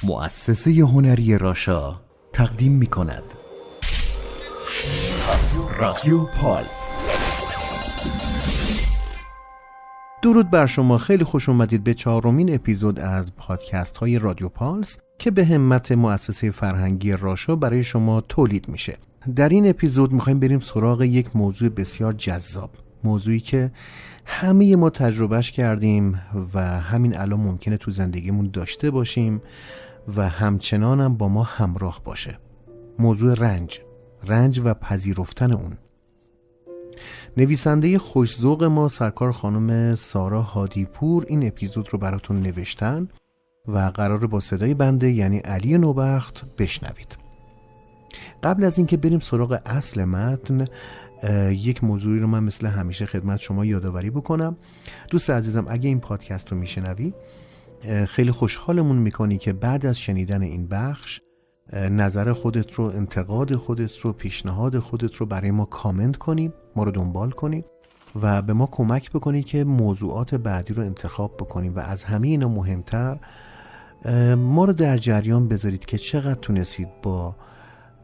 مؤسسه هنری راشا تقدیم می کند رادیو پالس. درود بر شما، خیلی خوش اومدید به 4مین اپیزود از پادکست های رادیو پالس که به همت مؤسسه فرهنگی راشا برای شما تولید میشه. در این اپیزود میخوایم بریم سراغ یک موضوع بسیار جذاب، موضوعی که همه ما تجربهش کردیم و همین الان ممکنه تو زندگیمون داشته باشیم و همچنان هم با ما همراه باشه. موضوع رنج و پذیرفتن اون. نویسنده خوش‌ذوق ما سرکار خانم سارا هادیپور این اپیزود رو براتون نوشتن و قراره با صدای بنده یعنی علی نوبخت بشنوید. قبل از اینکه بریم سراغ اصل متن، یک موضوعی رو من مثل همیشه خدمت شما یادآوری بکنم. دوست عزیزم، اگه این پادکست رو میشنوی خیلی خوشحالمون میکنی که بعد از شنیدن این بخش نظر خودت رو، انتقاد خودت رو، پیشنهاد خودت رو برای ما کامنت کنی، ما رو دنبال کنی و به ما کمک بکنی که موضوعات بعدی رو انتخاب بکنیم و از همه اینا مهمتر ما رو در جریان بذارید که چقدر تونستید با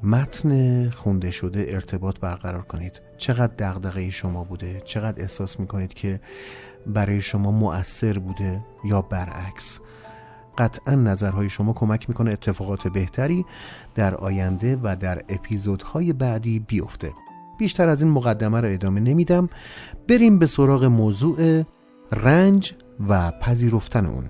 متن خونده شده ارتباط برقرار کنید، چقدر دغدغه شما بوده، چقدر احساس میکنید که برای شما مؤثر بوده یا برعکس. قطعا نظرهای شما کمک میکنه اتفاقات بهتری در آینده و در اپیزودهای بعدی بیفته. بیشتر از این مقدمه رو ادامه نمیدم، بریم به سراغ موضوع رنج و پذیرفتن اون.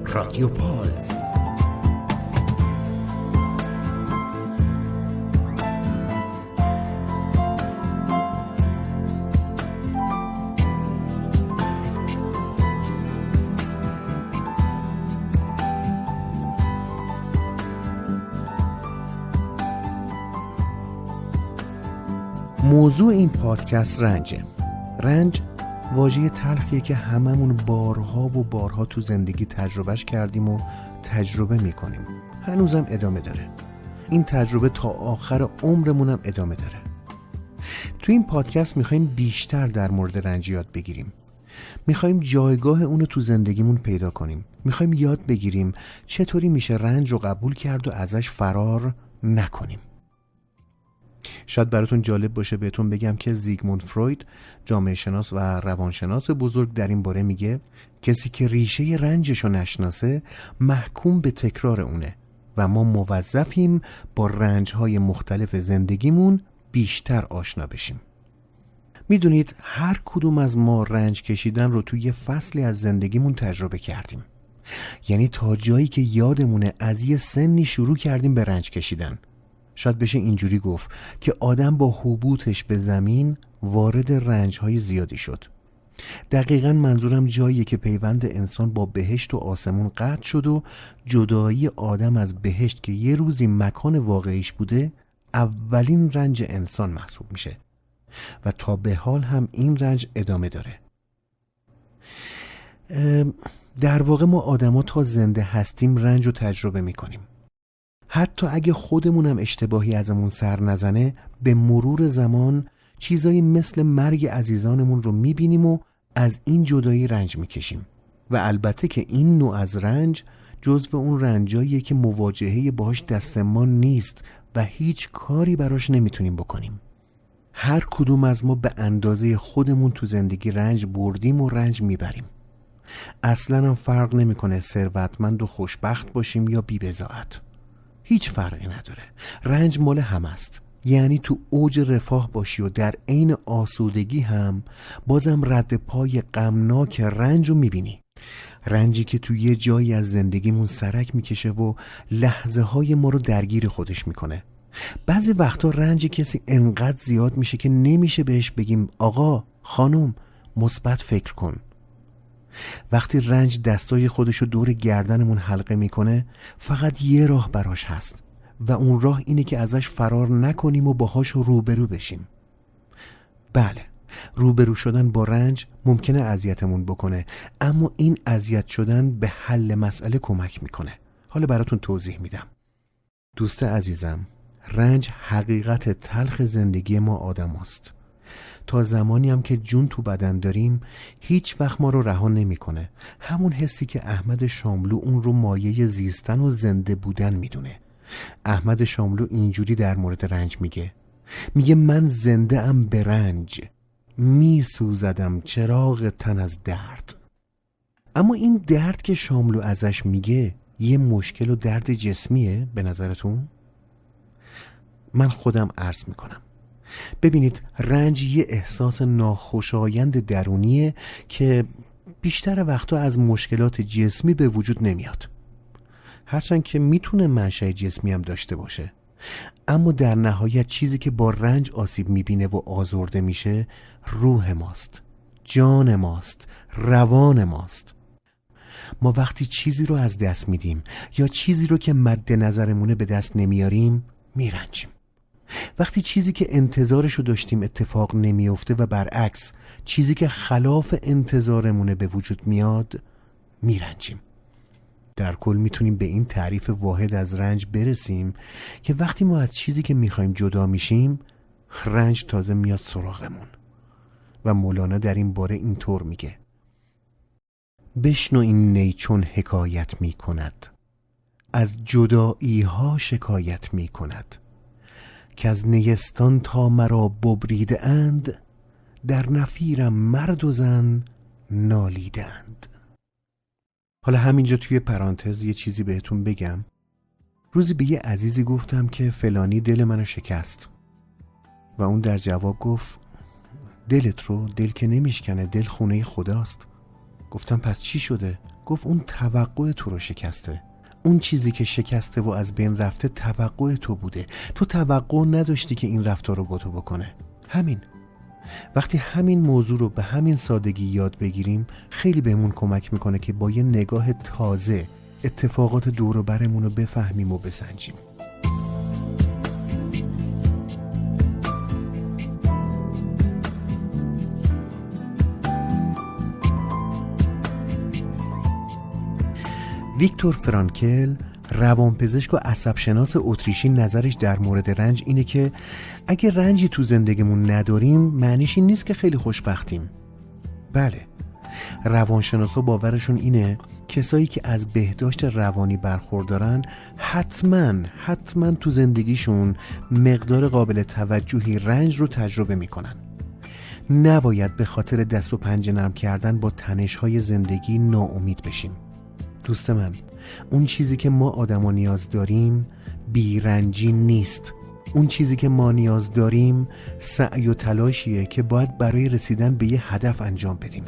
رادیو پالس. موضوع این پادکست رنج واژه تلخیه که هممون بارها و بارها تو زندگی تجربهش کردیم و تجربه میکنیم. هنوزم ادامه داره. این تجربه تا آخر عمرمون هم ادامه داره. تو این پادکست میخوایم بیشتر در مورد رنج یاد بگیریم. میخوایم جایگاه اونو تو زندگیمون پیدا کنیم. میخوایم یاد بگیریم چطوری میشه رنج رو قبول کرد و ازش فرار نکنیم. شاید براتون جالب باشه بهتون بگم که زیگموند فروید، جامعه شناس و روانشناس بزرگ، در این باره میگه کسی که ریشه رنجشو نشناسه محکوم به تکرار اونه و ما موظفیم با رنجهای مختلف زندگیمون بیشتر آشنا بشیم. میدونید هر کدوم از ما رنج کشیدن رو توی فصلی از زندگیمون تجربه کردیم. یعنی تا جایی که یادمونه از یه سنی شروع کردیم به رنج کشیدن. شاید بشه اینجوری گفت که آدم با هبوطش به زمین وارد رنج‌های زیادی شد. دقیقاً منظورم جاییه که پیوند انسان با بهشت و آسمون قطع شد و جدایی آدم از بهشت که یه روزی مکان واقعیش بوده اولین رنج انسان محسوب میشه و تا به حال هم این رنج ادامه داره. در واقع ما آدما تا زنده هستیم رنج رو تجربه میکنیم. حتی اگه خودمونم اشتباهی ازمون سر نزنه، به مرور زمان چیزایی مثل مرگ عزیزانمون رو میبینیم و از این جدایی رنج میکشیم. و البته که این نوع از رنج جزو اون رنجاییه که مواجهه باهاش دست ما نیست و هیچ کاری براش نمیتونیم بکنیم. هر کدوم از ما به اندازه خودمون تو زندگی رنج بردیم و رنج میبریم. اصلاً هم فرق نمیکنه ثروتمند و خوشبخت باشیم یا بی‌بضاعت. هیچ فرقی نداره. رنج مال همه است. یعنی تو اوج رفاه باشی و در عین آسودگی هم بازم رد پای غمناک رنج رو میبینی. رنجی که تو یه جایی از زندگیمون سرک میکشه و لحظه های ما رو درگیر خودش میکنه. بعضی وقتا رنج کسی انقدر زیاد میشه که نمیشه بهش بگیم آقا، خانم، مثبت فکر کن. وقتی رنج دستای خودشو دور گردنمون حلقه میکنه فقط یه راه براش هست و اون راه اینه که ازش فرار نکنیم و باهاش روبرو بشیم. بله، روبرو شدن با رنج ممکنه اذیتمون بکنه، اما این اذیت شدن به حل مسئله کمک میکنه. حالا براتون توضیح میدم. دوست عزیزم، رنج حقیقت تلخ زندگی ما آدم هست. تا زمانی هم که جون تو بدن داریم هیچ وقت ما رو رها نمیکنه. همون حسی که احمد شاملو اون رو مایه زیستن و زنده بودن میدونه. احمد شاملو اینجوری در مورد رنج میگه من زنده ام به رنج، میسوزدم چراغ تن از درد. اما این درد که شاملو ازش میگه یه مشکل و درد جسمیه به نظرتون؟ من خودم عرض میکنم. ببینید، رنج یه احساس ناخوشایند درونیه که بیشتر وقتا از مشکلات جسمی به وجود نمیاد، هرچند که میتونه منشأ جسمی هم داشته باشه. اما در نهایت چیزی که با رنج آسیب میبینه و آزرده میشه روح ماست، جان ماست، روان ماست. ما وقتی چیزی رو از دست میدیم یا چیزی رو که مد نظرمونه به دست نمیاریم میرنجیم. وقتی چیزی که انتظارشو داشتیم اتفاق نمیفته و برعکس چیزی که خلاف انتظارمونه به وجود میاد میرنجیم. در کل میتونیم به این تعریف واحد از رنج برسیم که وقتی ما از چیزی که میخوایم جدا میشیم رنج تازه میاد سراغمون. و مولانا در این باره اینطور میگه: بشنو این نی چون حکایت میکند، از جدایی ها شکایت میکند، که از نیستان تا مرا ببریده اند، در نفیرم مرد و زن نالیده اند. حالا همینجا توی پرانتز یه چیزی بهتون بگم. روزی به یه عزیزی گفتم که فلانی دل منو شکست و اون در جواب گفت دلت رو دل که نمیشکنه، دل خونه خداست. گفتم پس چی شده؟ گفت اون توقع تو رو شکسته. اون چیزی که شکسته و از بین رفته توقع تو بوده. تو توقع نداشتی که این رفتار رو با تو بکنه. همین. وقتی همین موضوع رو به همین سادگی یاد بگیریم خیلی بهمون کمک میکنه که با یه نگاه تازه اتفاقات دور و برمون رو بفهمیم و بسنجیم. ویکتور فرانکل، روانپزشک و عصبشناس اتریشی، نظرش در مورد رنج اینه که اگه رنجی تو زندگیمون نداریم معنیش این نیست که خیلی خوشبختیم. بله، روانشناسا باورشون اینه کسایی که از بهداشت روانی برخوردارن حتما تو زندگیشون مقدار قابل توجهی رنج رو تجربه میکنن. نباید به خاطر دست و پنجه نرم کردن با تنش‌های زندگی ناامید بشیم. دوست من، اون چیزی که ما آدما نیاز داریم بیرنجی نیست. اون چیزی که ما نیاز داریم سعی و تلاشیه که باید برای رسیدن به یه هدف انجام بدیم.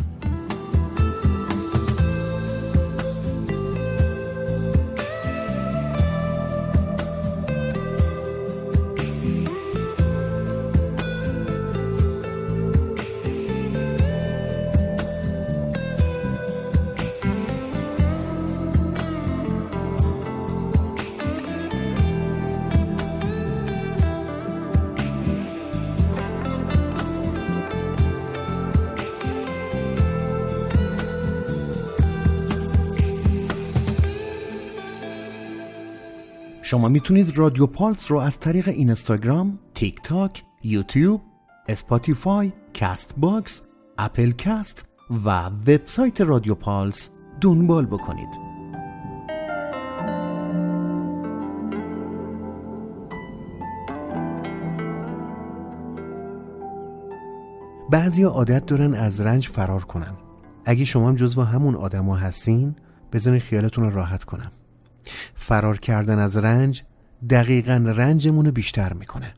شما میتونید رادیو پالس رو از طریق اینستاگرام، تیک تاک، یوتیوب، اسپاتیفای، کاست باکس، اپل کاست و وبسایت رادیو پالس دنبال بکنید. بعضیا عادت دارن از رنج فرار کنن. اگه شما هم جزو همون آدما هستین، بذارین خیالتون رو راحت کنم. فرار کردن از رنج دقیقاً رنجمون رو بیشتر میکنه.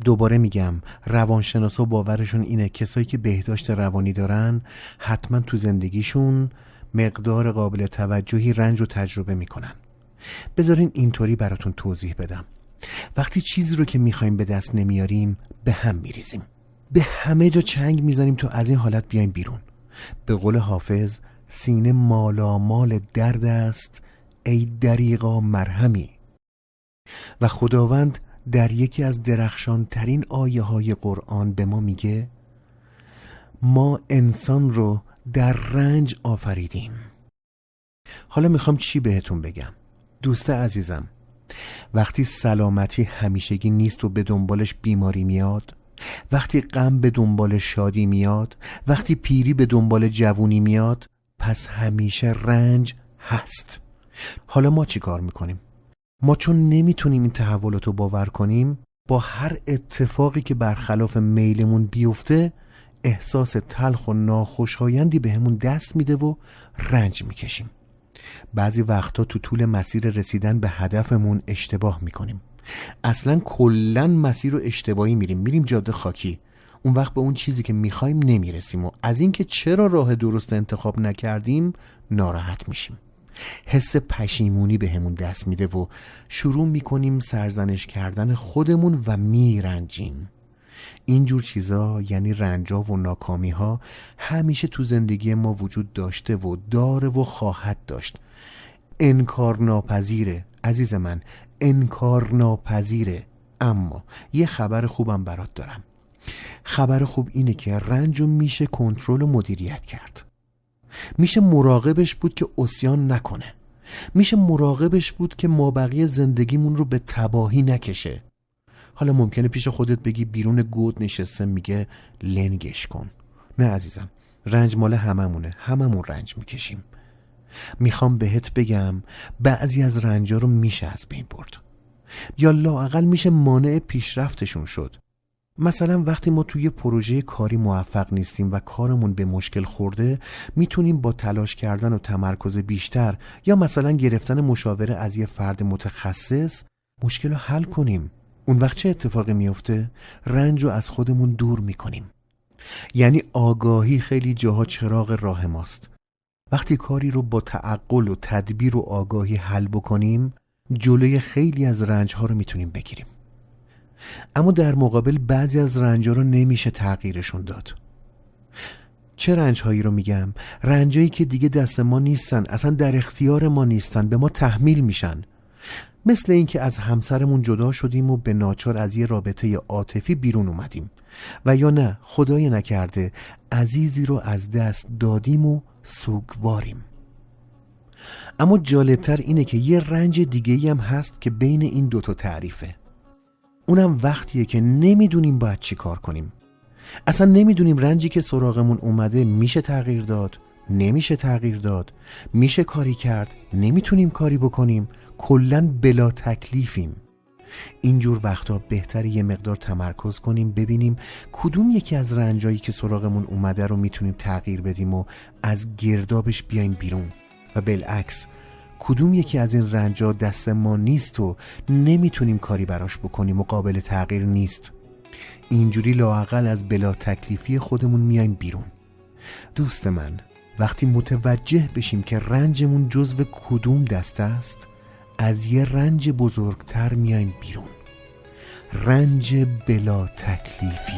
دوباره میگم، روانشناسا باورشون اینه کسایی که بهداشت روانی دارن حتما تو زندگیشون مقدار قابل توجهی رنج رو تجربه میکنن. بذارین اینطوری براتون توضیح بدم. وقتی چیزی رو که میخوایم به دست نمیاریم به هم میریزیم، به همه جا چنگ میزنیم تا از این حالت بیایم بیرون. به قول حافظ، سینه مالامال درد است ای دریغا مرهمی. و خداوند در یکی از درخشانترین آیه های قرآن به ما میگه ما انسان رو در رنج آفریدیم. حالا میخوام چی بهتون بگم؟ دوست عزیزم، وقتی سلامتی همیشگی نیست و به دنبالش بیماری میاد، وقتی غم به دنبال شادی میاد، وقتی پیری به دنبال جوونی میاد، پس همیشه رنج هست. حالا ما چی کار میکنیم؟ ما چون نمیتونیم این تحولات رو باور کنیم، با هر اتفاقی که برخلاف میلمون بیفته احساس تلخ و ناخوشایندی بهمون دست میده و رنج میکشیم. بعضی وقتا تو طول مسیر رسیدن به هدفمون اشتباه میکنیم. اصلا کلن مسیر رو اشتباهی میریم جاده خاکی. اون وقت به اون چیزی که میخوایم نمیرسیم و از اینکه چرا راه درست انتخاب نکردیم ناراحت میشیم. حس پشیمونی بهمون دست میده و شروع میکنیم سرزنش کردن خودمون و میرنجیم. اینجور چیزا یعنی رنجا و ناکامی ها همیشه تو زندگی ما وجود داشته و داره و خواهد داشت. انکار ناپذیره عزیز من، انکار ناپذیره. اما یه خبر خوبم برات دارم. خبر خوب اینه که رنجو میشه کنترل و مدیریت کرد. میشه مراقبش بود که عصیان نکنه. میشه مراقبش بود که مابقی زندگیمون رو به تباهی نکشه. حالا ممکنه پیش خودت بگی بیرون گود نشسته میگه لنگش کن. نه عزیزم، رنج مال هممونه، هممون رنج میکشیم. میخوام بهت بگم بعضی از رنجا رو میشه از بین برد، یا لااقل میشه مانع پیشرفتشون شد. مثلا وقتی ما توی پروژه کاری موفق نیستیم و کارمون به مشکل خورده، میتونیم با تلاش کردن و تمرکز بیشتر یا مثلا گرفتن مشاوره از یه فرد متخصص مشکل رو حل کنیم. اون وقت چه اتفاقی میفته؟ رنج رو از خودمون دور میکنیم. یعنی آگاهی خیلی جاها چراغ راه ماست. وقتی کاری رو با تعقل و تدبیر و آگاهی حل بکنیم، جلوی خیلی از رنج‌ها رو میتونیم بگیریم. اما در مقابل بعضی از رنج‌ها رو نمیشه تغییرشون داد. چه رنج‌هایی رو میگم؟ رنجایی که دیگه دست ما نیستن، اصلا در اختیار ما نیستن، به ما تحمیل میشن. مثل این که از همسرمون جدا شدیم و به ناچار از یه رابطه عاطفی بیرون اومدیم، و یا نه خدای نکرده عزیزی رو از دست دادیم و سوگواریم. اما جالبتر اینه که یه رنج دیگه‌ای هم هست که بین این دوتا تعریفه. اونم وقتیه که نمیدونیم باید چی کار کنیم. اصلا نمیدونیم رنجی که سراغمون اومده میشه تغییر داد، نمیشه تغییر داد، میشه کاری کرد، نمیتونیم کاری بکنیم، کلن بلا تکلیفیم. اینجور وقتا بهتره یه مقدار تمرکز کنیم، ببینیم کدوم یکی از رنجایی که سراغمون اومده رو میتونیم تغییر بدیم و از گردابش بیایم بیرون، و بالعکس کدوم یکی از این رنجا دست ما نیست و نمیتونیم کاری براش بکنیم و قابل تغییر نیست. اینجوری لااقل از بلا تکلیفی خودمون میایم بیرون. دوست من، وقتی متوجه بشیم که رنجمون جزو کدوم دسته است، از یه رنج بزرگتر میایم بیرون. رنج بلا تکلیفی.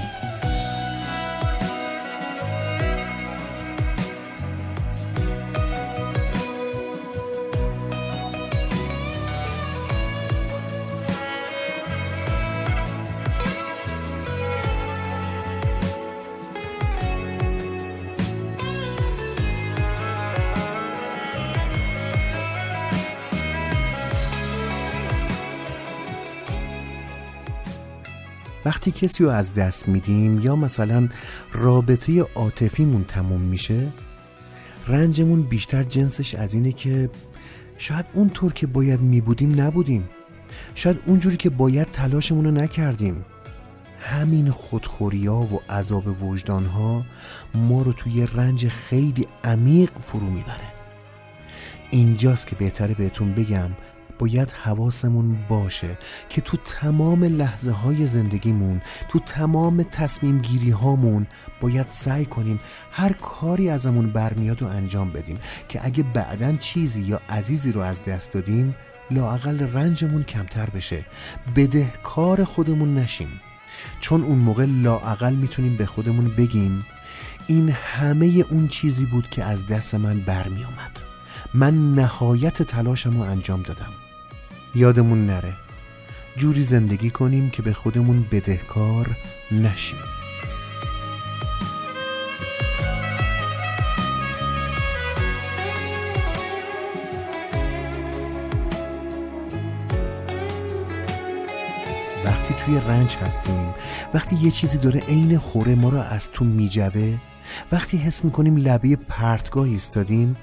وقتی کسی رو از دست میدیم یا مثلا رابطه عاطفیمون تموم میشه، رنجمون بیشتر جنسش از اینه که شاید اونطور که باید میبودیم نبودیم، شاید اونجوری که باید تلاشمون رو نکردیم. همین خودخوریا و عذاب وجدانها ما رو توی رنج خیلی عمیق فرو میبره. اینجاست که بهتره بهتون بگم باید حواسمون باشه که تو تمام لحظه های زندگیمون، تو تمام تصمیم گیری هامون باید سعی کنیم هر کاری ازمون برمیاد و انجام بدیم که اگه بعداً چیزی یا عزیزی رو از دست دادیم لااقل رنجمون کمتر بشه، بدهکار خودمون نشیم. چون اون موقع لااقل میتونیم به خودمون بگیم این همه اون چیزی بود که از دست من برمی اومد، من نهایت تلاشم رو انجام دادم. یادمون نره جوری زندگی کنیم که به خودمون بدهکار نشیم. وقتی توی رنج هستیم، وقتی یه چیزی داره عین خوره ما رو از تو میجوه، وقتی حس میکنیم لبه پرتگاه ایستادیم،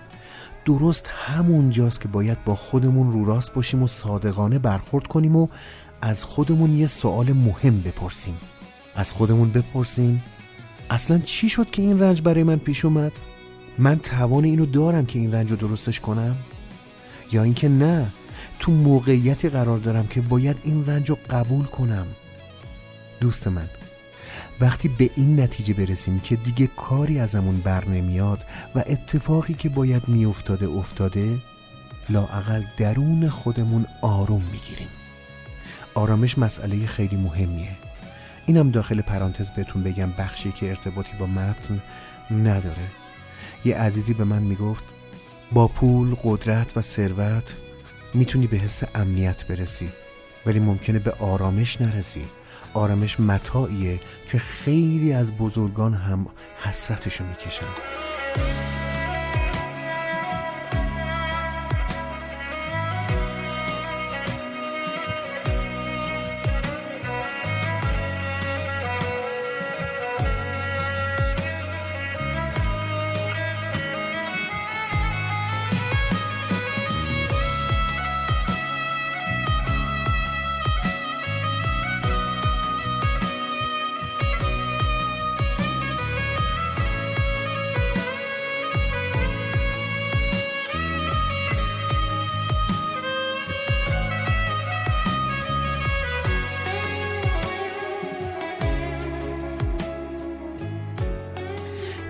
درست همونجاست که باید با خودمون رو راست باشیم و صادقانه برخورد کنیم و از خودمون یه سوال مهم بپرسیم. از خودمون بپرسیم اصلا چی شد که این رنج برای من پیش اومد؟ من توان اینو دارم که این رنج رو درستش کنم؟ یا اینکه نه، تو موقعیتی قرار دارم که باید این رنج رو قبول کنم. دوست من، وقتی به این نتیجه برسیم که دیگه کاری ازمون بر نمیاد و اتفاقی که باید میافتاده افتاده، لااقل درون خودمون آروم میگیریم. آرامش مسئله خیلی مهمیه. اینم داخل پرانتز بهتون بگم، بخشی که ارتباطی با متن نداره. یه عزیزی به من میگفت با پول، قدرت و ثروت میتونی به حس امنیت برسی، ولی ممکنه به آرامش نرسی. آرامش متاعیه که خیلی از بزرگان هم حسرتشو میکشن.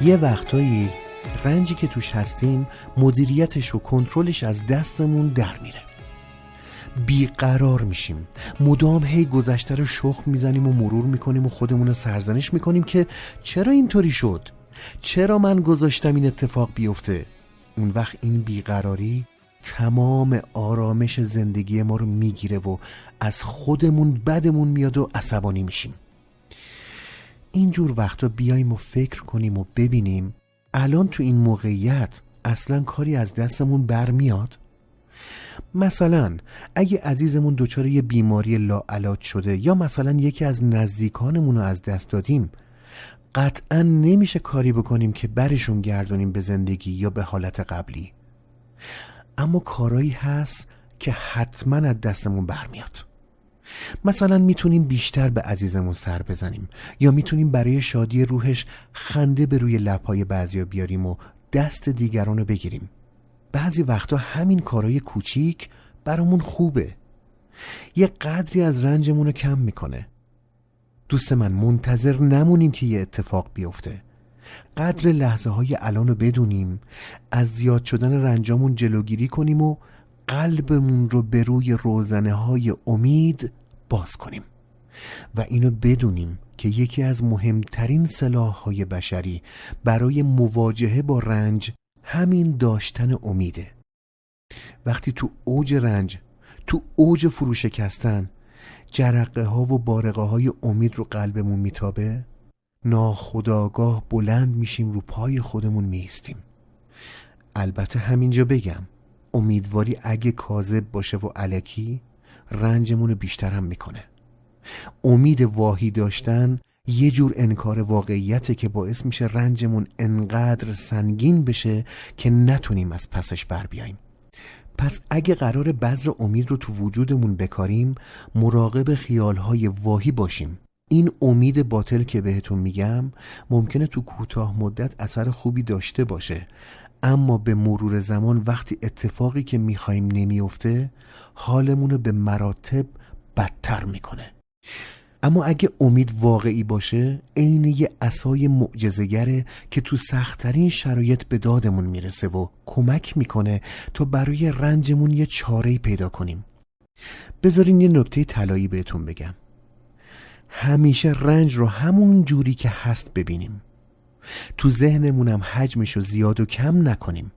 یه وقتایی رنجی که توش هستیم مدیریتش و کنترلش از دستمون در میره. بیقرار میشیم، مدام هی گذشته رو شخم میزنیم و مرور میکنیم و خودمون رو سرزنش میکنیم که چرا اینطوری شد؟ چرا من گذاشتم این اتفاق بیفته؟ اون وقت این بیقراری تمام آرامش زندگی ما رو میگیره و از خودمون بدمون میاد و عصبانی میشیم. اینجور وقتا بیاییم و فکر کنیم و ببینیم الان تو این موقعیت اصلا کاری از دستمون برمیاد؟ مثلا اگه عزیزمون دچار یه بیماری لاعلاج شده یا مثلا یکی از نزدیکانمون رو از دست دادیم، قطعا نمیشه کاری بکنیم که برشون گردونیم به زندگی یا به حالت قبلی. اما کارایی هست که حتما از دستمون برمیاد. مثلا میتونیم بیشتر به عزیزمون سر بزنیم، یا میتونیم برای شادی روحش خنده به روی لبهای بعضیا بیاریم و دست دیگران رو بگیریم. بعضی وقتا همین کارهای کوچیک برامون خوبه، یه قدری از رنجمون رو کم میکنه. دوست من، منتظر نمونیم که یه اتفاق بیفته. قدر لحظه های الان رو بدونیم، از زیاد شدن رنجامون جلوگیری کنیم و قلبمون رو به روی روزنه های امید باز کنیم و اینو بدونیم که یکی از مهمترین سلاح‌های بشری برای مواجهه با رنج همین داشتن امیده. وقتی تو اوج رنج، تو اوج فروشکستن، جرقه ها و بارقه های امید رو قلبمون میتابه، ناخودآگاه بلند میشیم، رو پای خودمون میایستیم. البته همینجا بگم امیدواری اگه کاذب باشه و الکی، رنجمون رو بیشتر هم میکنه. امید واهی داشتن یه جور انکار واقعیته که باعث میشه رنجمون انقدر سنگین بشه که نتونیم از پسش بر بیاییم. پس اگه قرار بذر امید رو تو وجودمون بکاریم، مراقب خیالهای واهی باشیم. این امید باطل که بهتون میگم ممکنه تو کوتاه مدت اثر خوبی داشته باشه، اما به مرور زمان وقتی اتفاقی که میخوایم نمیفته، حالمون رو به مراتب بدتر میکنه. اما اگه امید واقعی باشه، عین یه عصای معجزه‌گره که تو سخت‌ترین شرایط به دادمون میرسه و کمک میکنه تا برای رنجمون یه چاره‌ای پیدا کنیم. بذارین یه نکته طلایی بهتون بگم. همیشه رنج رو همون جوری که هست ببینیم. تو ذهنمونم حجمشو زیاد و کم نکنیم.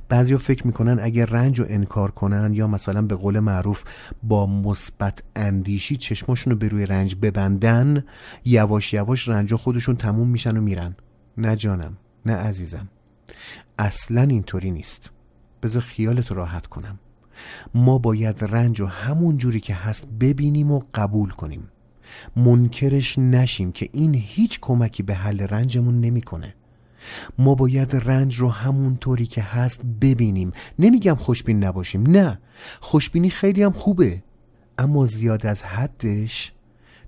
بعضیا فکر میکنن اگه رنج رو انکار کنن یا مثلا به قول معروف با مثبت اندیشی چشماشون رو به روی رنج ببندن، یواش یواش رنجا خودشون تموم میشن و میرن. نه جانم، نه عزیزم، اصلا اینطوری نیست. بذار خیالت راحت کنم. ما باید رنج رو همون جوری که هست ببینیم و قبول کنیم، منکرش نشیم که این هیچ کمکی به حل رنجمون نمیکنه. ما باید رنج رو همون طوری که هست ببینیم. نمیگم خوشبین نباشیم، نه، خوشبینی خیلی هم خوبه، اما زیاد از حدش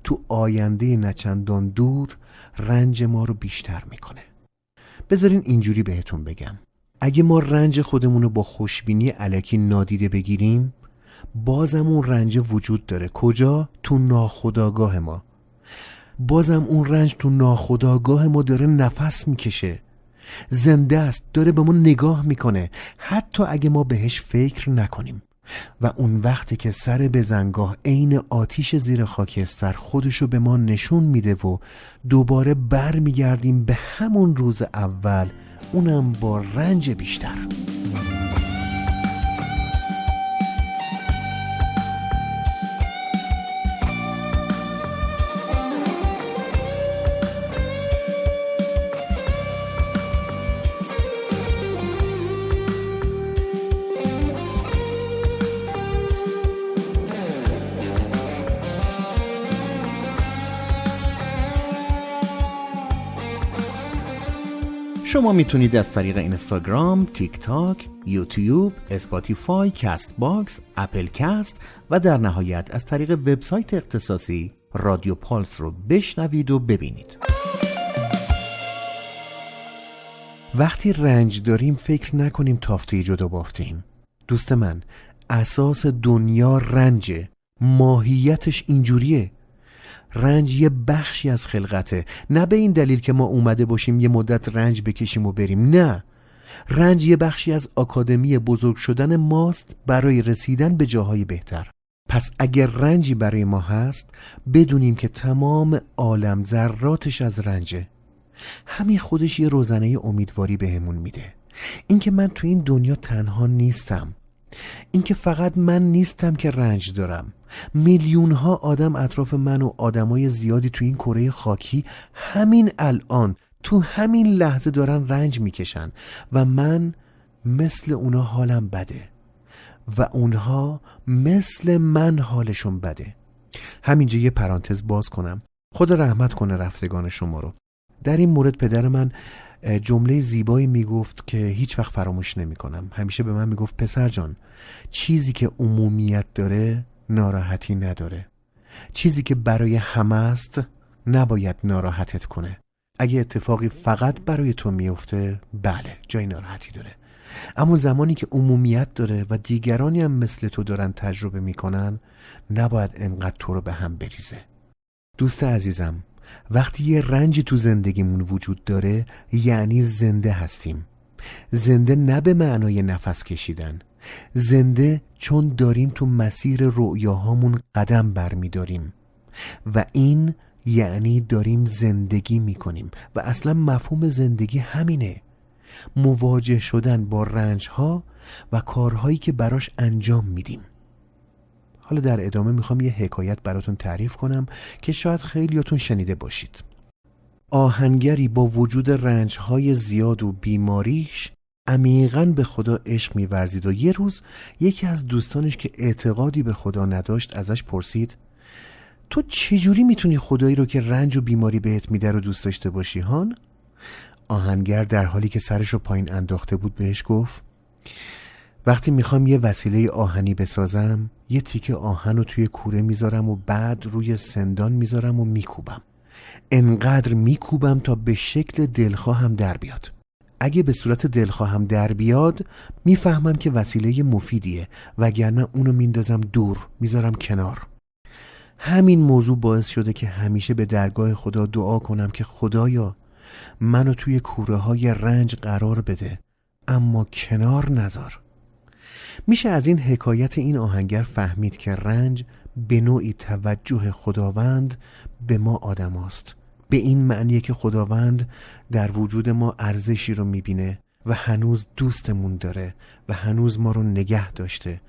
تو آینده نچندان دور رنج ما رو بیشتر میکنه. بذارین اینجوری بهتون بگم، اگه ما رنج خودمون رو با خوشبینی الکی نادیده بگیریم، بازم اون رنج وجود داره. کجا؟ تو ناخودآگاه ما. بازم اون رنج تو ناخودآگاه ما داره نفس میکشه، زنده است، داره به ما نگاه میکنه، حتی اگه ما بهش فکر نکنیم. و اون وقتی که سر بزنگاه عین آتیش زیر خاکستر خودشو به ما نشون میده و دوباره بر میگردیم به همون روز اول، اونم با رنج بیشتر. شما میتونید از طریق اینستاگرام، تیک تاک، یوتیوب، اسپاتیفای، کست باکس، اپل کست و در نهایت از طریق وبسایت اختصاصی رادیو پالس رو بشنوید و ببینید. وقتی رنج داریم فکر نکنیم تافته جدا بافتیم. دوست من، اساس دنیا رنجه، ماهیتش اینجوریه. رنج یه بخشی از خلقته، نه به این دلیل که ما اومده باشیم یه مدت رنج بکشیم و بریم، نه. رنج یه بخشی از آکادمی بزرگ شدن ماست برای رسیدن به جاهای بهتر. پس اگر رنجی برای ما هست، بدونیم که تمام عالم ذراتش از رنجه. همین خودش یه روزنه امیدواری بهمون میده. این که من تو این دنیا تنها نیستم، این که فقط من نیستم که رنج دارم. میلیون ها آدم اطراف من و آدمای زیادی تو این کره خاکی همین الان تو همین لحظه دارن رنج میکشن و من مثل اونا حالم بده و اونها مثل من حالشون بده. همینجا یه پرانتز باز کنم، خدا رحمت کنه رفتگان شما رو. در این مورد پدر من جمله زیبایی میگفت که هیچ وقت فراموش نمی کنم. همیشه به من میگفت پسر جان، چیزی که عمومیت داره ناراحتی نداره. چیزی که برای همه است نباید ناراحتت کنه. اگه اتفاقی فقط برای تو میفته، بله جای ناراحتی داره، اما زمانی که عمومیت داره و دیگرانی هم مثل تو دارن تجربه میکنن، نباید انقدر تو رو به هم بریزه. دوست عزیزم، وقتی یه رنجی تو زندگیمون وجود داره یعنی زنده هستیم. زنده نه به معنای نفس کشیدن، زنده چون داریم تو مسیر رؤیاهامون قدم برمیداریم و این یعنی داریم زندگی میکنیم و اصلا مفهوم زندگی همینه، مواجه شدن با رنجها و کارهایی که براش انجام میدیم. حالا در ادامه میخوام یه حکایت براتون تعریف کنم که شاید خیلیاتون شنیده باشید. آهنگری با وجود رنجهای زیاد و بیماریش عمیقاً به خدا عشق می‌ورزید و یه روز یکی از دوستانش که اعتقادی به خدا نداشت ازش پرسید تو چجوری میتونی خدایی رو که رنج و بیماری بهت میده رو دوست داشته باشی هان؟ آهنگر در حالی که سرش رو پایین انداخته بود بهش گفت وقتی میخوام یه وسیله آهنی بسازم، یه تیکه آهن رو توی کوره میذارم و بعد روی سندان میذارم و میکوبم. انقدر میکوبم تا به شکل دلخواهم در بیاد. اگه به صورت دلخواهم در بیاد، میفهمم که وسیله مفیدیه، وگرنه اونو میندازم دور، میذارم کنار. همین موضوع باعث شده که همیشه به درگاه خدا دعا کنم که خدایا منو توی کوره های رنج قرار بده، اما کنار نذار. میشه از این حکایت این آهنگر فهمید که رنج به نوعی توجه خداوند به ما آدم هاست. به این معنیه که خداوند در وجود ما ارزشی رو میبینه و هنوز دوستمون داره و هنوز ما رو نگه داشته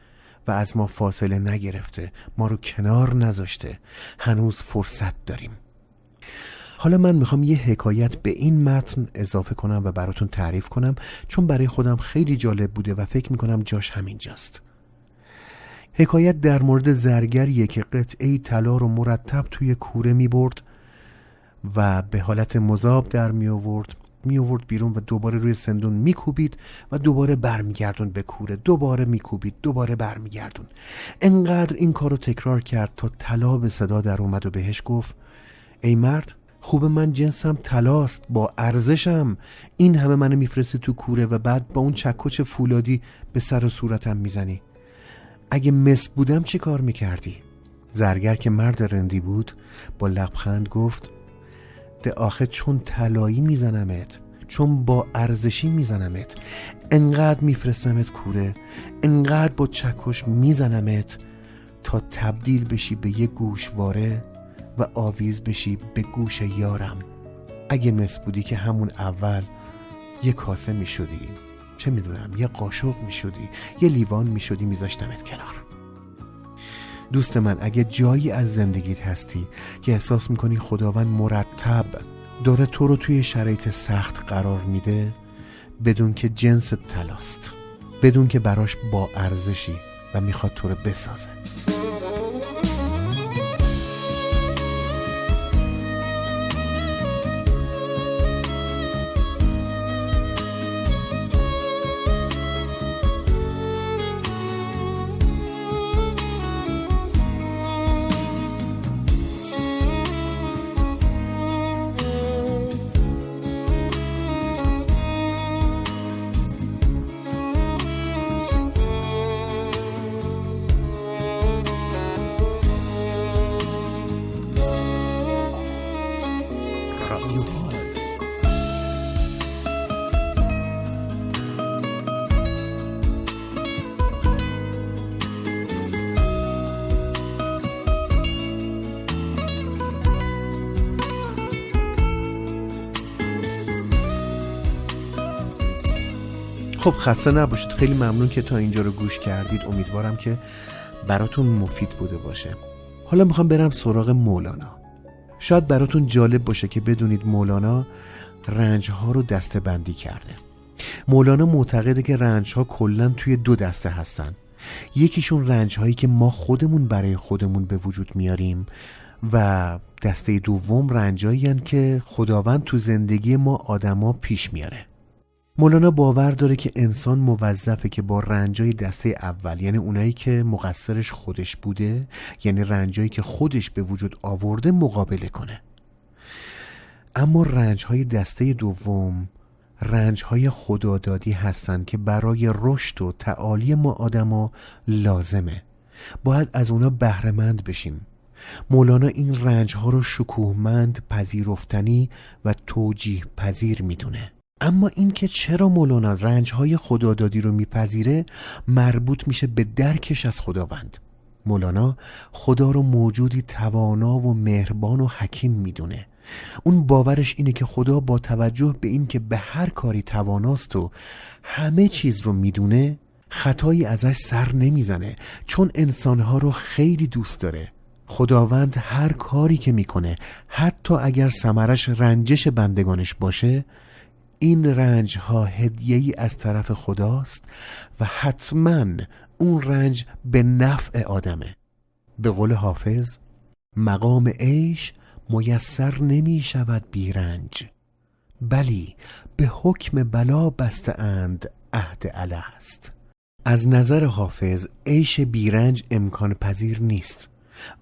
و از ما فاصله نگرفته، ما رو کنار نذاشته. هنوز فرصت داریم. حالا من میخوام یه حکایت به این متن اضافه کنم و براتون تعریف کنم، چون برای خودم خیلی جالب بوده و فکر میکنم جاش همینجاست. حکایت در مورد زرگریه که قطعه طلا رو مرتب توی کوره میبرد و به حالت مذاب در می آورد بیرون و دوباره روی سندون میکوبید و دوباره برمیگردون به کوره، دوباره میکوبید، دوباره برمیگردون. انقدر این کارو تکرار کرد تا طلا به صدا در اومد و بهش گفت ای مرد، خوب من جنسم طلاست، با ارزشم، این همه منو میفرستی تو کوره و بعد با اون چکش فولادی به سر و صورتم میزنی. اگه مس بودم چی کار میکردی؟ زرگر که مرد رندی بود با لبخند گفت ده آخه چون طلایی میزنمت، چون با ارزشی میزنمت، انقدر میفرستمت کوره، انقدر با چکش میزنمت تا تبدیل بشی به یه گوشواره و آویز بشی به گوش یارم. اگه مس بودی که همون اول یه کاسه میشدی، چه میدونم، یه قاشق میشدی، یه لیوان میشدی، میذاشتمت کنار. دوست من، اگه جایی از زندگیت هستی که احساس میکنی خداوند مرتب داره تو رو توی شرایط سخت قرار میده، بدون که جنس طلاست، بدون که براش با ارزشی و میخواد تو رو بسازه. خب خسته نباشید، خیلی ممنون که تا اینجا رو گوش کردید. امیدوارم که براتون مفید بوده باشه. حالا میخوام برم سراغ مولانا. شاید براتون جالب باشه که بدونید مولانا رنج‌ها رو دسته بندی کرده. مولانا معتقده که رنج‌ها کلاً توی دو دسته هستن. یکیشون رنج‌هایی که ما خودمون برای خودمون به وجود میاریم و دسته دوم رنج‌هایی هستن که خداوند تو زندگی ما آدما پیش میاره. مولانا باور داره که انسان موظفه که با رنجای دسته اول، یعنی اونایی که مقصرش خودش بوده، یعنی رنجایی که خودش به وجود آورده، مقابله کنه. اما رنجهای دسته دوم رنجهای خدادادی هستن که برای رشد و تعالی ما آدما لازمه. باید از اونا بهره مند بشیم. مولانا این رنجها رو شکوهمند، پذیرفتنی و توجیه پذیر میدونه. اما این که چرا مولانا رنجهای خدادادی رو میپذیره مربوط میشه به درکش از خداوند. مولانا خدا رو موجودی توانا و مهربان و حکیم میدونه. اون باورش اینه که خدا با توجه به این که به هر کاری تواناست و همه چیز رو میدونه، خطایی ازش سر نمیزنه، چون انسانها رو خیلی دوست داره. خداوند هر کاری که میکنه، حتی اگر ثمرش رنجش بندگانش باشه، این رنج ها هدیه‌ای از طرف خداست و حتما اون رنج به نفع آدمه. به قول حافظ، مقام عیش میسر نمی شود بی رنج، بلی به حکم بلا بسته اند عهد الست. از نظر حافظ عیش بی رنج امکان پذیر نیست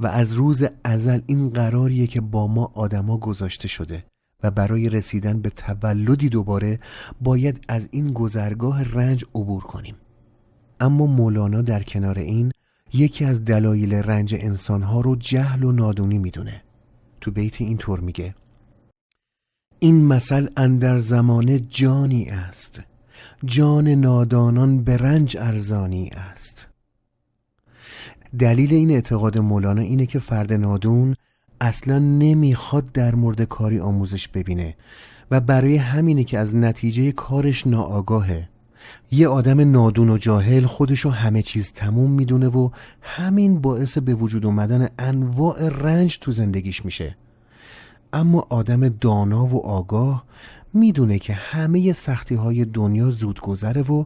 و از روز ازل این قراریه که با ما آدما گذاشته شده و برای رسیدن به تولدی دوباره باید از این گذرگاه رنج عبور کنیم. اما مولانا در کنار این یکی از دلایل رنج انسانها رو جهل و نادونی میدونه. تو بیت اینطور میگه: این مثل اندر زمانه جانی است، جان نادانان به رنج ارزانی است. دلیل این اعتقاد مولانا اینه که فرد نادون اصلا نمیخواد در مورد کاری آموزش ببینه و برای همینه که از نتیجه کارش ناآگاهه. یه آدم نادون و جاهل خودشو همه چیز تموم میدونه و همین باعث به وجود اومدن انواع رنج تو زندگیش میشه. اما آدم دانا و آگاه میدونه که همه سختی های دنیا زود گذره و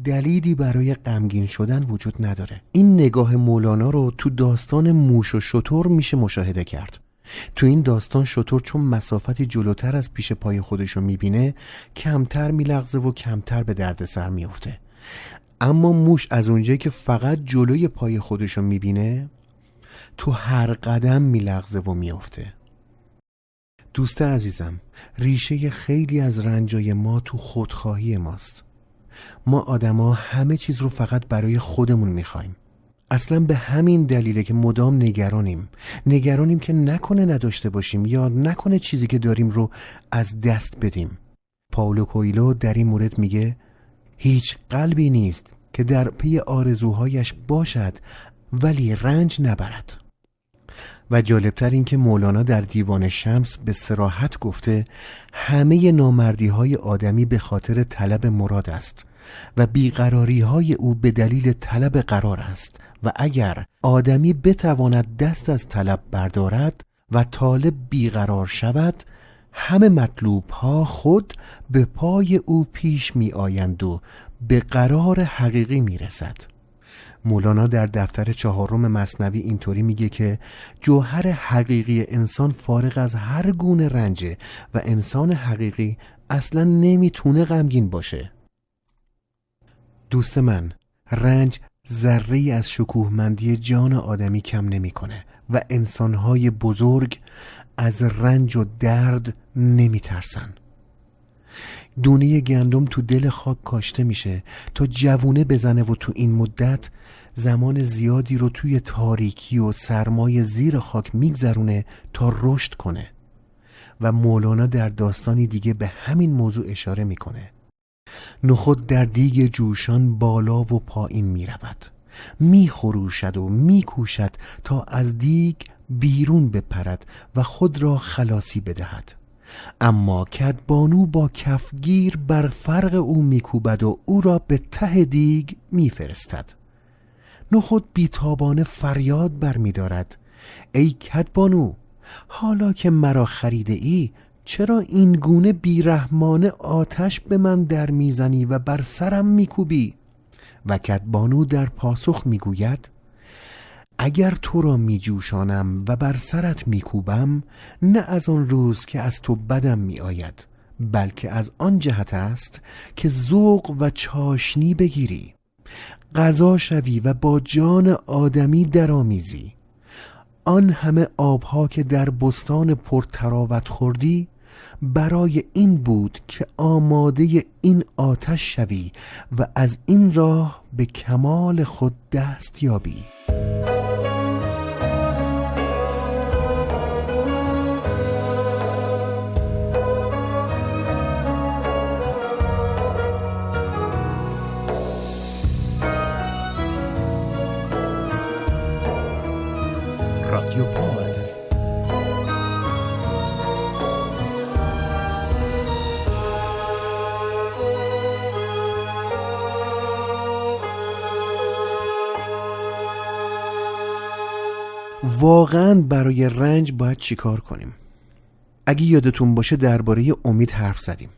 دلیلی برای غمگین شدن وجود نداره. این نگاه مولانا رو تو داستان موش و شتر میشه مشاهده کرد. تو این داستان شتر چون مسافتی جلوتر از پیش پای خودشو میبینه کمتر میلغزه و کمتر به درد سر میفته. اما موش از اونجایی که فقط جلوی پای خودشو میبینه تو هر قدم میلغزه و میفته. دوست عزیزم، ریشه خیلی از رنجای ما تو خودخواهی ماست. ما آدما همه چیز رو فقط برای خودمون میخوایم. اصلا به همین دلیله که مدام نگرانیم که نکنه نداشته باشیم یا نکنه چیزی که داریم رو از دست بدیم. پائولو کوئلو در این مورد میگه هیچ قلبی نیست که در پی آرزوهایش باشد ولی رنج نبرد. و جالبتر این که مولانا در دیوان شمس به صراحت گفته همه نامردی های آدمی به خاطر طلب مراد است و بیقراری های او به دلیل طلب قرار است و اگر آدمی بتواند دست از طلب بردارد و طالب بیقرار شود همه مطلوب ها خود به پای او پیش می آیند و به قرار حقیقی می رسد. مولانا در دفتر 4 مثنوی اینطوری میگه که جوهر حقیقی انسان فارغ از هر گونه رنجه و انسان حقیقی اصلا نمیتونه غمگین باشه. دوست من، رنج ذره‌ای از شکوهمندی جان آدمی کم نمیکنه و انسانهای بزرگ از رنج و درد نمیترسن. دونه گندم تو دل خاک کاشته میشه تا جوونه بزنه و تو این مدت زمان زیادی رو توی تاریکی و سرمای زیر خاک میگذرونه تا رشد کنه. و مولانا در داستانی دیگه به همین موضوع اشاره میکنه. نخود در دیگ جوشان بالا و پایین میرود، میخروشد و میکوشد تا از دیگ بیرون بپرد و خود را خلاصی بدهد. اما کدبانو با کفگیر بر فرق او میکوبد و او را به ته دیگ میفرستد. نخود بیتابانه فریاد برمیدارد ای کدبانو، حالا که مرا خریده ای چرا این گونه بیرحمانه آتش به من در میزنی و بر سرم میکوبی؟ و کدبانو در پاسخ میگوید اگر تو را میجوشانم و بر سرت میکوبم نه از آن روز که از تو بدم میآید بلکه از آن جهت است که ذوق و چاشنی بگیری، غذا شوی و با جان آدمی درآمیزی. آن همه آبها که در بستان پرتراوت خوردی برای این بود که آماده این آتش شوی و از این راه به کمال خود دست یابی. رادیو پارس. واقعاً برای رنج باید چیکار کنیم؟ اگه یادتون باشه درباره امید حرف زدیم.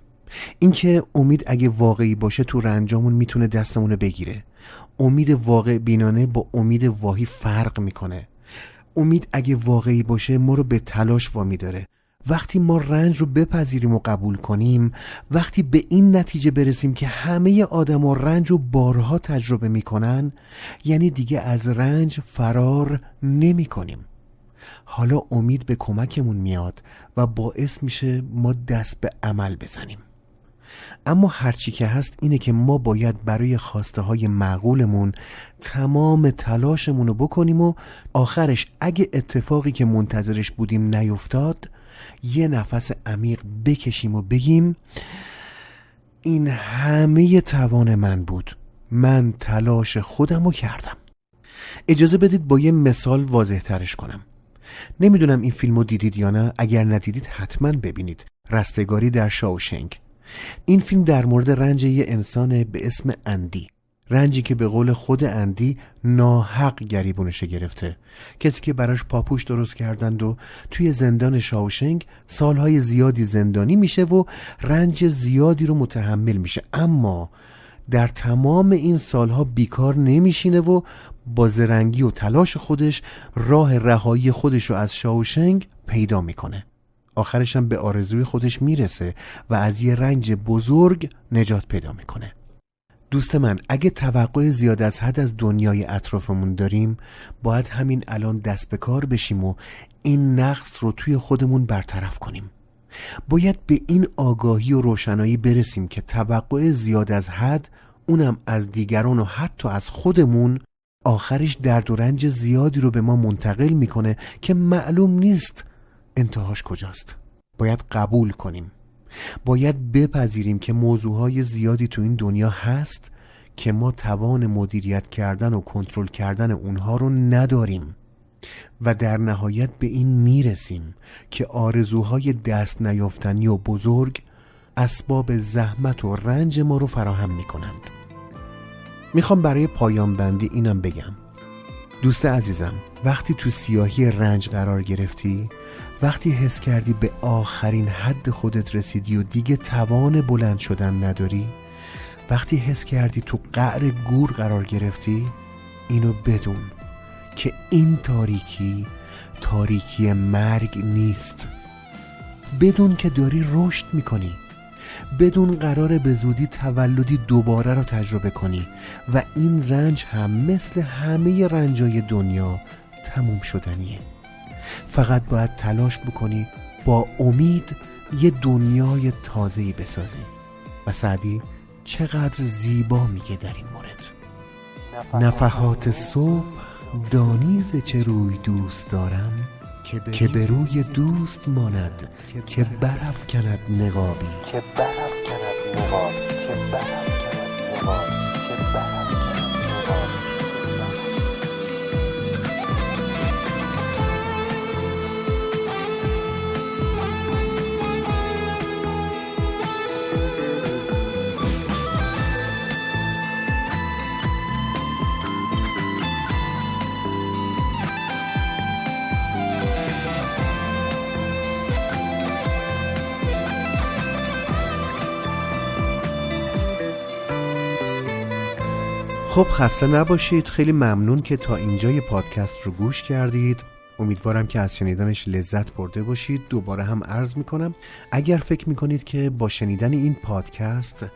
اینکه امید اگه واقعی باشه تو رنجامون میتونه دستمونو بگیره. امید واقع بینانه با امید واهی فرق میکنه. امید اگه واقعی باشه ما رو به تلاش وامی داره. وقتی ما رنج رو بپذیریم و قبول کنیم، وقتی به این نتیجه برسیم که همه آدم‌ها رنج رو بارها تجربه میکنن، یعنی دیگه از رنج فرار نمی کنیم. حالا امید به کمکمون میاد و باعث میشه ما دست به عمل بزنیم. اما هرچی که هست اینه که ما باید برای خواسته های معقولمون تمام تلاشمون رو بکنیم و آخرش اگه اتفاقی که منتظرش بودیم نیفتاد یه نفس عمیق بکشیم و بگیم این همه توان من بود، من تلاش خودم رو کردم. اجازه بدید با یه مثال واضح ترش کنم. نمیدونم این فیلمو دیدید یا نه، اگر ندیدید حتما ببینید. رستگاری در شاوشنگ. این فیلم در مورد رنج یه انسان به اسم اندی، رنجی که به قول خود اندی ناحق گریبونش گرفته، کسی که براش پاپوش درست کردند و توی زندان شاوشنگ سالهای زیادی زندانی میشه و رنج زیادی رو متحمل میشه، اما در تمام این سالها بیکار نمیشینه و با زرنگی و تلاش خودش راه رهایی خودش رو از شاوشنگ پیدا میکنه. آخرش هم به آرزوی خودش میرسه و از یه رنج بزرگ نجات پیدا میکنه. دوست من، اگه توقع زیاد از حد از دنیای اطرافمون داریم، باید همین الان دست به کار بشیم و این نقص رو توی خودمون برطرف کنیم. باید به این آگاهی و روشنایی برسیم که توقع زیاد از حد، اونم از دیگران و حتی از خودمون، آخرش درد و رنج زیادی رو به ما منتقل میکنه که معلوم نیست انتهاش کجاست. باید قبول کنیم، باید بپذیریم که موضوعهای زیادی تو این دنیا هست که ما توان مدیریت کردن و کنترل کردن اونها رو نداریم و در نهایت به این میرسیم که آرزوهای دست نیافتنی و بزرگ اسباب زحمت و رنج ما رو فراهم میکنند. میخوام برای پایان بندی اینم بگم، دوست عزیزم، وقتی تو سیاهی رنج قرار گرفتی، وقتی حس کردی به آخرین حد خودت رسیدی و دیگه توان بلند شدن نداری، وقتی حس کردی تو قعر گور قرار گرفتی، اینو بدون که این تاریکی مرگ نیست. بدون که داری رشد میکنی، بدون قراره به زودی تولدی دوباره رو تجربه کنی و این رنج هم مثل همه رنجای دنیا تموم شدنیه. فقط باید تلاش بکنی با امید یه دنیای تازه‌ای بسازی. و سعدی چقدر زیبا میگه در این مورد: نفحات صبح دانی ز چه روی دوست دارم، که به روی دوست ماند که برافکند نقابی. خب خسته نباشید. خیلی ممنون که تا اینجای پادکست رو گوش کردید. امیدوارم که از شنیدنش لذت برده باشید. دوباره هم عرض میکنم اگر فکر میکنید که با شنیدن این پادکست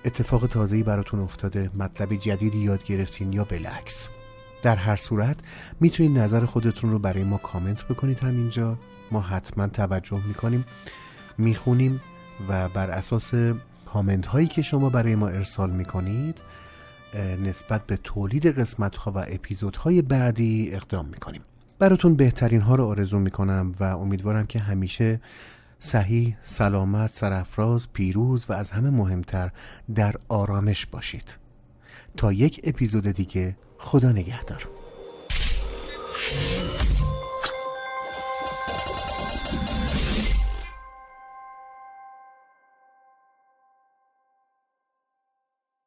اتفاق تازه‌ای براتون افتاده، مطلب جدیدی یاد گرفتین یا بالعکس، در هر صورت میتونید نظر خودتون رو برای ما کامنت بکنید همینجا. ما حتما توجه میکنیم، میخونیم و بر اساس کامنت هایی که شما برای ما ارسال میکنید نسبت به تولید قسمت ها و اپیزودهای بعدی اقدام میکنیم. براتون بهترین ها رو آرزو میکنم و امیدوارم که همیشه صحیح، سلامت، سرافراز، پیروز و از همه مهمتر در آرامش باشید. تا یک اپیزود دیگه، خدا نگهدار.